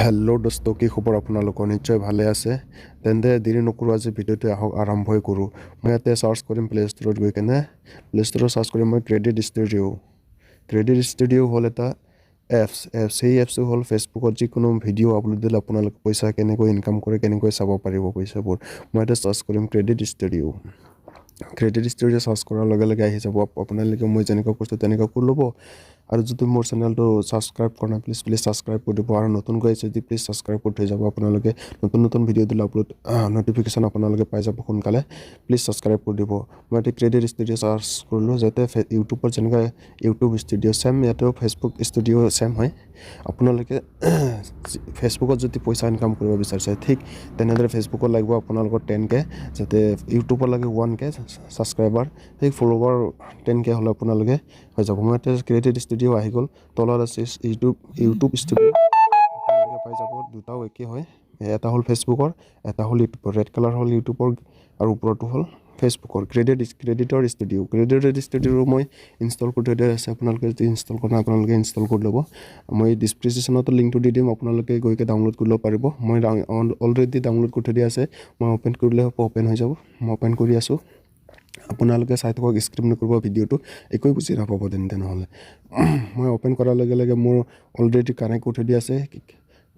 Hello' দোস্ত, কি খবৰ আপোনালোকৰ? নিশ্চয় ভালে আছে। তেন্তে দেৰি নকৰোঁ, আজি ভিডিঅ'টো আহক আৰম্ভই কৰোঁ। মই ইয়াতে চাৰ্চ কৰিম প্লে' ষ্ট'ৰত গৈ কেনে। প্লে' ষ্ট'ৰত চাৰ্চ কৰিম মই ক্ৰেডিট ষ্টুডিঅ'। ক্ৰেডিট ষ্টুডিঅ' হ'ল এটা এপছ। সেই এপছটো হ'ল ফেচবুকত যিকোনো ভিডিঅ' আপলোড দিলে আপোনালোকে পইচা কেনেকৈ ইনকাম কৰে, কেনেকৈ চাব পাৰিব পইচাবোৰ। মই ইয়াতে চাৰ্চ কৰিম credit studio'. Credit studio' search কৰাৰ লগে লগে আহি যাব। আপোনালোকে মই যেনেকৈ কৈছোঁ তেনেকৈ কৰি ল'ব। আৰু যদি মোৰ চেনেলটো ছাবস্ক্ৰাইব কৰা নাই, প্লিজ ছাবস্ক্ৰাইব কৰি দিব। আৰু নতুনকৈ আহিছে যদি প্লিজ ছাবস্ক্ৰাইব কৰি থৈ যাব। আপোনালোকে নতুন ভিডিঅ' দিলে আপলোড নটিফিকেশ্যন আপোনালোকে পাই যাব সোনকালে। প্লিজ ছাবস্ক্ৰাইব কৰি দিব। মই এতিয়া ক্ৰেডিট ষ্টুডিঅ' চাৰ্চ কৰিলোঁ, যাতে ইউটিউবত যেনেকৈ ইউটিউব ষ্টুডিঅ' চেম, ইয়াতেও ফেচবুক ষ্টুডিঅ' চেম হয়। আপোনালোকে ফেচবুকত যদি পইচা ইনকাম কৰিব বিচাৰিছে, ঠিক তেনেদৰে ফেচবুকত লাগিব আপোনালোকৰ 10K, যাতে ইউটিউবত লাগে 1K ছাবস্ক্ৰাইবাৰ। সেই ফলোৱাৰ 10K হ'লে আপোনালোকে হৈ যাব। মই এতিয়া ক্ৰিয়েটিভ ষ্টুডিঅ' আহি গ'ল। তলত আছে ইউটিউব ষ্টুডিঅ', আপোনালোকে পাই যাব। দুটাও একেই হয়। এটা হ'ল ফেচবুকৰ, এটা হ'ল ইউটিউবৰ। ৰেড কালাৰ হ'ল ইউটিউবৰ আৰু ওপৰতো হ'ল ফেচবুকৰ। ক্ৰেডিটৰ ষ্টুডিঅ'। ক্ৰেডিটৰ ষ্টুডিঅ'টো মই ইনষ্টল কৰি থৈ দিয়া আছে। আপোনালোকে যদি ইনষ্টল কৰা আপোনালোকে ইনষ্টল কৰি ল'ব। মই ডিছক্ৰিপশ্যনতো লিংকটো দি দিম, আপোনালোকে গৈকে ডাউনলোড কৰি ল'ব পাৰিব। মই অলৰেডি ডাউনলোড কৰি থৈ দিয়া আছে। মই অ'পেন কৰিলে অ'পেন হৈ যাব। মই অ'পেন কৰি আছোঁ। আপোনালোকে চাই থাকক, স্ক্ৰীপ নকৰিব ভিডিঅ'টো, একোৱে বুজি নাপাব তেনেহ'লে। মই অ'পেন কৰাৰ লগে লগে মোৰ অলৰেডি কানেক্ট কৰি থৈ দিয়া আছে।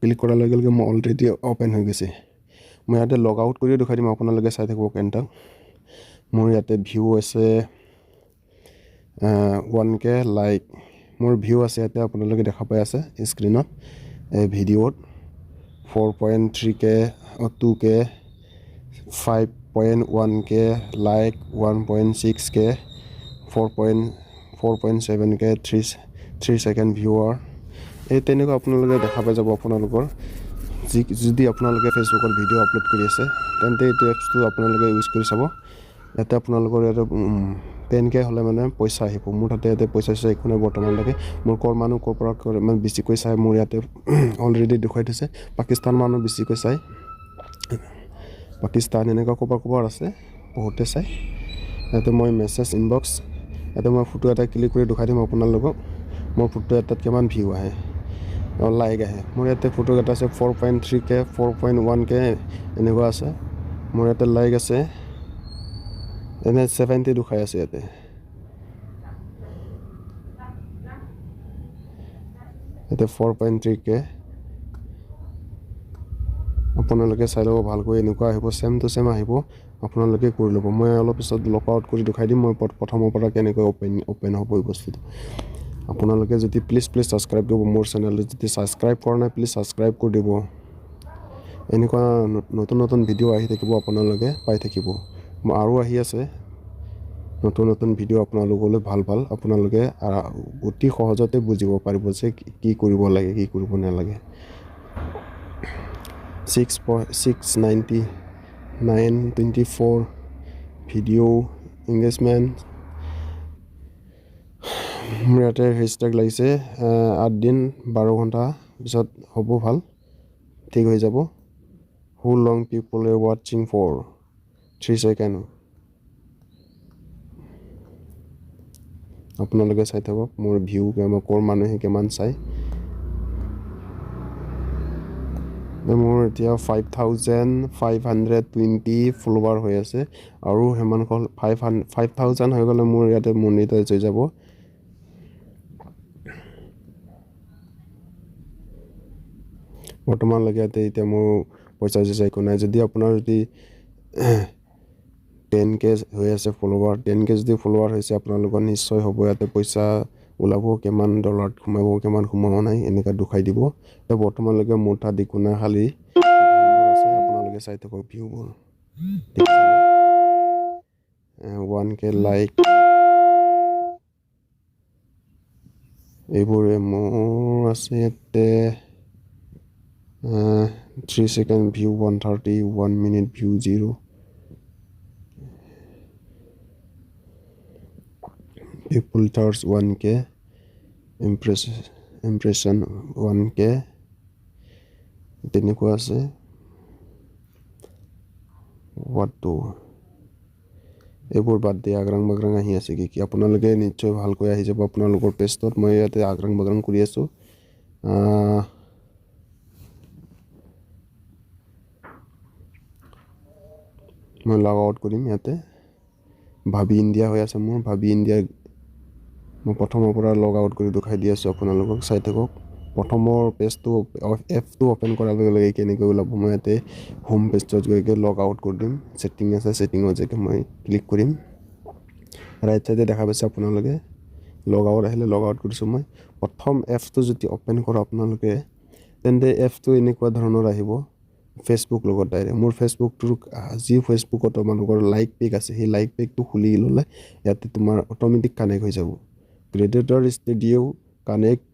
ক্লিক কৰাৰ লগে লগে মোৰ অলৰেডি অ'পেন হৈ গৈছে। মই ইয়াতে লগ আউট কৰিও দেখাই দিম, আপোনালোকে চাই থাকিব কেণ্টাক। মোৰ ইয়াতে ভিউ আছে 1K লাইক। মোৰ ভিউ আছে ইয়াতে, আপোনালোকে দেখা পাই আছে স্ক্ৰীণত। এই ভিডিঅ'ত 4.3K 2K 5.1K like 1.6K 4.7K 3 second viewer. এই তেনেকুৱা আপোনালোকে দেখা পাই যাব। আপোনালোকৰ যদি আপোনালোকে ফেচবুকত ভিডিঅ' আপলোড কৰি আছে, তেন্তে এইটো এপছটো আপোনালোকে ইউজ কৰি চাব। ইয়াতে আপোনালোকৰ ইয়াতে 10K হ'লে মানে পইচা আহিব। মোৰ তাতে ইয়াতে পইচা একো নাই বৰ্তমানলৈকে। মোৰ মানুহ ক'ৰ পৰা মানে বেছিকৈ চাই, মোৰ ইয়াতে অলৰেডি দেখুৱাই থৈছে। পাকিস্তান মানুহ বেছিকৈ চাই, পাকিস্তান এনেকুৱা ক'ৰবাৰ আছে, বহুতে চাই। ইয়াতে মই মেছেজ ইনবক্স, ইয়াতে মই ফটো এটা ক্লিক কৰি দেখাই দিম আপোনালোকক। মোৰ ফটো এটাত কিমান ভিউ আহে, লাইক আহে। মোৰ ইয়াতে ফটো এটা আছে 4.3K 4.1K এনেকুৱা আছে। মোৰ ইয়াতে লাইক আছে এনে 70 দেখাই আছে ইয়াতে। ইয়াতে 4.3K। আপোনালোকে চাই ল'ব ভালকৈ, এনেকুৱা আহিব, চেম টু চেম আহিব। আপোনালোকে কৰি ল'ব। মই অলপ পিছত লগ আউট কৰি দেখাই দিম মই প্ৰথমৰ পৰা কেনেকৈ অ'পেন হ'ব এই বস্তুটো। আপোনালোকে যদি প্লিজ ছাবস্ক্ৰাইব কৰিব মোৰ চেনেলটো। যদি ছাবস্ক্ৰাইব কৰা নাই, প্লিজ ছাবস্ক্ৰাইব কৰি দিব। এনেকুৱা নতুন ভিডিঅ' আহি থাকিব, আপোনালোকে পাই থাকিব। আৰু আহি আছে নতুন ভিডিঅ' আপোনালোকলৈ ভাল। আপোনালোকে অতি সহজতে বুজিব পাৰিব যে কি কৰিব লাগে, কি কৰিব নালাগে। 69924 ভিডিঅ' এংগেজমেণ্ট। মোৰ ইয়াতে হেচটেগ লাগিছে 8 দিন 12 ঘণ্টা পিছত হ'ব ভাল, ঠিক হৈ যাব। হু লং পিপল এ ৱাচিং ফৰ 3 ছেকেণ্ড। আপোনালোকে চাই থাকক মোৰ ভিউ ক'ৰ মানুহে কিমান চাই। মোৰ এতিয়া 5520 ফলোৱাৰ হৈ আছে। আৰু সিমান 5000 হৈ গ'লে মোৰ ইয়াতে মনিটাইজ হৈ যাব। বৰ্তমানলৈকে ইয়াতে এতিয়া মোৰ পইচা একো নাই। যদি আপোনাৰ যদি 10K হৈ আছে ফলোৱাৰ, 10K যদি ফলোৱাৰ হৈছে, আপোনালোকৰ নিশ্চয় হ'ব। ইয়াতে পইচা ওলাব, কিমান ডলাৰত সোমাব, কিমান সোমোৱা নাই, এনেকুৱা দেখাই দিব। এতিয়া বৰ্তমানলৈকে মোৰ তাত একো নাই, খালি ভিউবোৰ আছে। আপোনালোকে চাই থাকক ভিউবোৰ। 1K লাইক, এইবোৰে মোৰ আছে ইয়াতে। 3 ছেকেণ্ড ভিউ 130, 1 মিনিট ভিউ 0, পিপল টাৰ্চ 1K, ইমপ্ৰেছন 1K, তেনেকুৱা আছে। হোৱাটটো এইবোৰ বাদ দিয়ে আগ্ৰাং বাগ্ৰাং আহি আছে কি আপোনালোকে নিশ্চয় ভালকৈ আহি যাব আপোনালোকৰ পেজটোত। মই ইয়াতে আগ্ৰাং বাগ্ৰাং কৰি আছোঁ। মই লগ আউট কৰিম ইয়াতে ভাবি ইণ্ডিয়া হৈ আছে মোৰ ভাবি ইণ্ডিয়া মই প্ৰথমৰ পৰা লগ আউট কৰি দেখাই দি আছোঁ আপোনালোকক চাই থাকক প্ৰথমৰ পেজটো এপটো অ'পেন কৰাৰ লগে লগে কেনেকৈ ওলাব মই ইয়াতে হোম পেজত গৈ লগ আউট কৰি দিম ছেটিং আছে ছেটিঙত যাই মই ক্লিক কৰিম ৰাইট চাইডে দেখা পাইছে আপোনালোকে লগ আউট আহিলে লগ আউট কৰিছোঁ মই প্ৰথম এপটো যদি অ'পেন কৰোঁ আপোনালোকে তেন্তে এপটো এনেকুৱা ধৰণৰ আহিব ফেচবুক লগত ডাইৰেক্ট মোৰ ফেচবুকটোৰ যি ফেচবুকত তোমালোকৰ লাইক পেজ আছে সেই লাইক পেজটো খুলি ল'লে ইয়াতে তোমাৰ অট'মেটিক কানেক্ট হৈ যাব ক্ৰিয়েটৰ ষ্টুডিঅ' কানেক্ট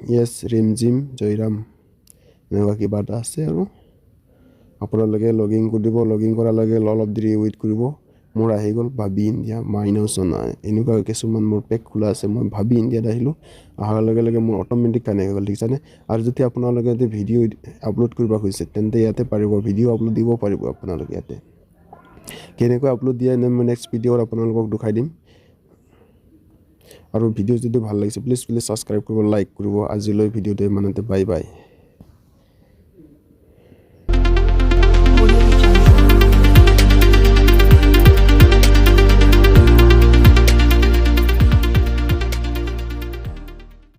য়েছ ৰিমজিম জয়ৰাম এনেকুৱা কিবা এটা আছে আৰু আপোনালোকে লগ ইন কৰিব লগ ইন কৰাৰ লগে অলপ দেৰি ৱেইট কৰিব মোৰ আহি গ'ল ভাবি ইণ্ডিয়া মাইনাছনা এনেকুৱা কিছুমান মোৰ পেক খোলা আছে মই ভাবি ইণ্ডিয়াত আহিলোঁ অহাৰ লগে লগে মোৰ অট'মেটিক কানেক্ট হৈ গ'ল দেখিছানে আৰু যদি আপোনালোকে যদি ভিডিঅ' আপলোড কৰিব খুজিছে তেন্তে ইয়াতে পাৰিব ভিডিঅ' আপলোড দিব পাৰিব আপোনালোকে ইয়াতে কেনেকৈ আপলোড দিয়ে মই নেক্সট ভিডিঅ'ত আপোনালোকক দেখাই দিম আৰু ভিডিঅ' যদি ভাল লাগিছে প্লিজ ছাবস্ক্ৰাইব কৰিব লাইক কৰিব আজিলৈ ভিডিঅ'টো ইমানতে বাই বাই